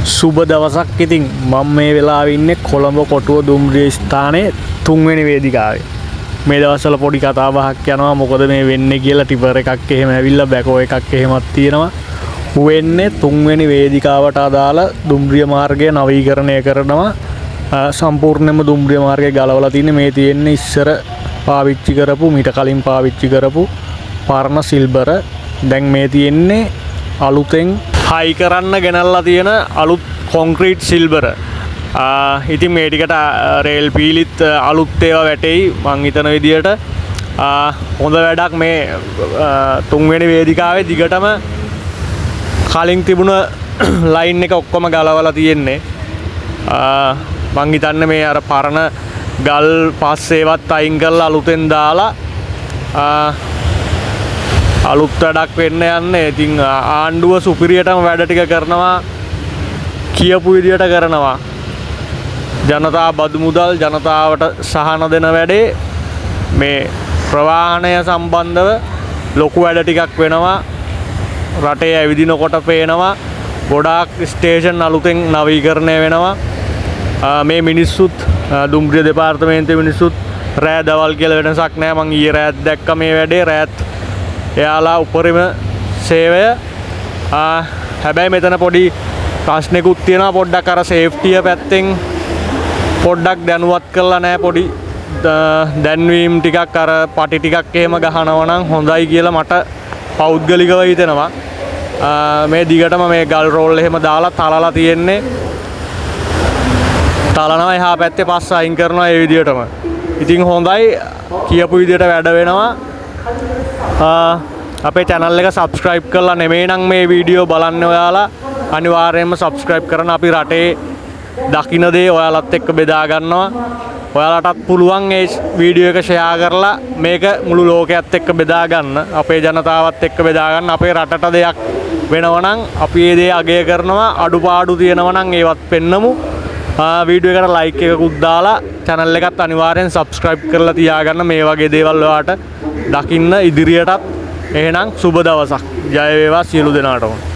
සුබ දවසක්. ඉතින් මම මේ වෙලාවේ ඉන්නේ කොළඹ කොටුව දුම්රිය ස්ථානයේ 3 වෙනි වේදිකාවේ. මේ දවස්වල පොඩි කතා බහක් යනවා මොකද මේ වෙන්නේ කියලා. ටිපර් එකක් එහෙම ඇවිල්ලා බැකෝ එකක් එහෙමත් තියෙනවා. වෙන්නේ 3 වෙනි වේදිකාවට අදාළ දුම්රිය මාර්ගය නවීකරණය කරනවා. සම්පූර්ණයෙන්ම දුම්රිය මාර්ගය ගලවලා තින්නේ. මේ තියෙන්නේ ඉස්සර පාවිච්චි කරපු මීට කලින් පාවිච්චි කරපු පරණ සිල්බර. දැන් මේ තියෙන්නේ අලුතෙන් හයි කරන්න ගෙනල්ලා තියෙන අලුත් කොන්ක්‍රීට් සිල්බර. ඉතින් මේ ටිකට රේල් පීලිත් අලුත් ඒවා වැටෙයි මං හිතන විදියට. හොඳ වැඩක්. මේ 3 වෙනි වේදිකාවේ දිගටම කලින් තිබුණ ලයින් එක ඔක්කොම ගලවලා තියෙන්නේ. මං හිතන්නේ මේ අර පරණ ගල් පස් ඒවත් අයින් කරලා අලුතෙන් දාලා අලුත් වැඩක් වෙන්න යන්නේ. ඉතින් ආණ්ඩුව සුපිරියටම වැඩ ටික කරනවා කියපු විදියට කරනවා. ජනතා බදු මුදල් ජනතාවට සහන දෙන වැඩේ මේ ප්‍රවාහනය සම්බන්ධව ලොකු වැඩ ටිකක් වෙනවා. රටේ ඇවිදිනකොට පේනවා ගොඩාක් ස්ටේෂන් අලුතෙන් නවීකරණය වෙනවා. මේ මිනිස්සුත් දුම්රිය දෙපාර්තමේන්තුවේ මිනිස්සුත් රෑ දවල් කියලා වෙනසක් නැහැ. මං ඊයේ රෑත් දැක්ක මේ වැඩේ. රෑත් එයාලා උපරිම සේවය. හැබැයි මෙතන පොඩි ප්‍රශ්නෙකුත් තියෙනවා. පොඩ්ඩක් අර සේෆ්ටිය පැත්තෙන් පොඩ්ඩක් දැනුවත් කරලා නැහැ. පොඩි දැන්වීම් ටිකක් අර පටි ටිකක් එහෙම ගහනවා නම් හොඳයි කියලා මට පෞද්ගලිකව හිතෙනවා. මේ දිගටම මේ ගල් රෝල් එහෙම දාලා තලලා තියෙන්නේ. තලනවා එහා පැත්තේ පස්ස අයින් කරනවා ඒ විදියටම. ඉතින් හොඳයි කියපු විදියට වැඩ වෙනවා. අපේ channel එක subscribe කරලා නෙමෙයි නම් මේ වීඩියෝ බලන්නේ ඔයාලා අනිවාර්යයෙන්ම subscribe කරන. අපි රටේ දකින්න දේ ඔයාලත් එක්ක බෙදා ගන්නවා. ඔයාලටත් පුළුවන් මේ වීඩියෝ එක share කරලා මේක මුළු ලෝකයේත් එක්ක බෙදා ගන්න. අපේ ජනතාවත් එක්ක බෙදා ගන්න. අපේ රටට දෙයක් වෙනවා නම් අපි ඒ දේ අගය කරනවා. අඩුපාඩු තියෙනවා නම් ඒවත් පෙන්නමු. වීඩියෝ එකට like එකකුත් දාලා channel එකත් අනිවාර්යෙන් subscribe කරලා තියාගන්න. මේ වගේ දේවල් ඔයාලට දකින්න ඉදිරියටත්. එහෙනම් සුබ දවසක්. ජය වේවා සියලු දෙනාටම.